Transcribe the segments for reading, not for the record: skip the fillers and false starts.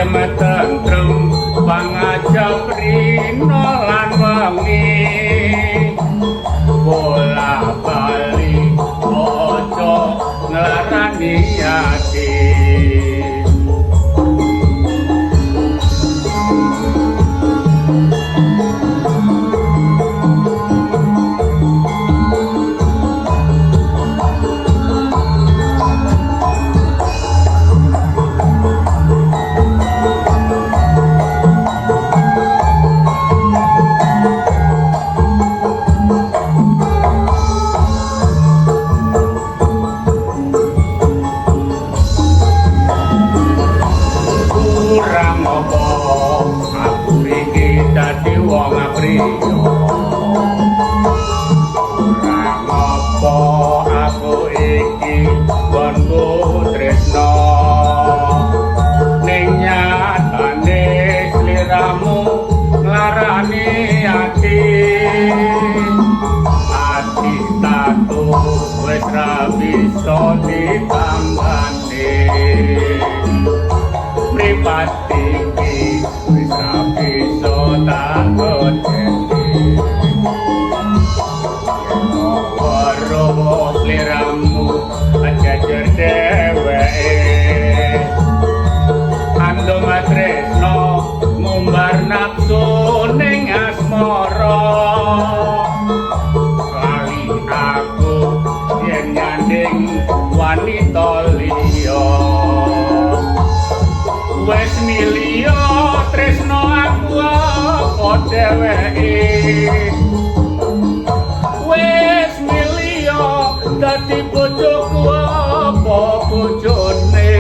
ayem tentrem pangajab rino lan wengi bola bali ojo nglarani ati dadi wong apriya ora ngopo aku iki bonku tresno ning nyatane sliramu nglarani ati tatu wis ra bisa ditambani mripati wis ra bisa takut waro sliramu ajajar dheweke andom tresno ngumbar nafsu ning asmara lali aku yen nyanding wanita liya wis milya tresno aku apa dheweke wis milya dadi bojoku apa bojone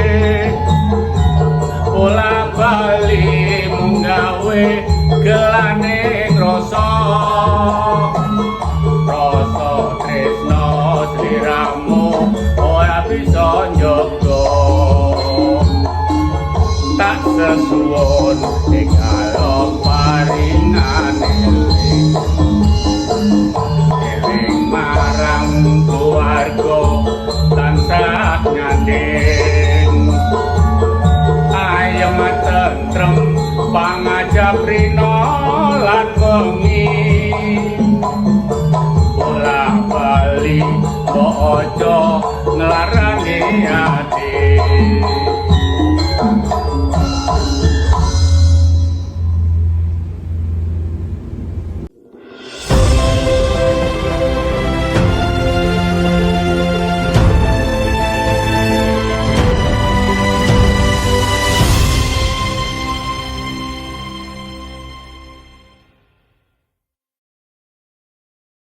bola bali munggawe gelane rasa tresno sliramu ora bisa njogo tak sesuwun ing alam paringane eling marang keluarga tansah nyanding ayem tentrem pangajab rino lan wengi bola bali ojo nglarani ati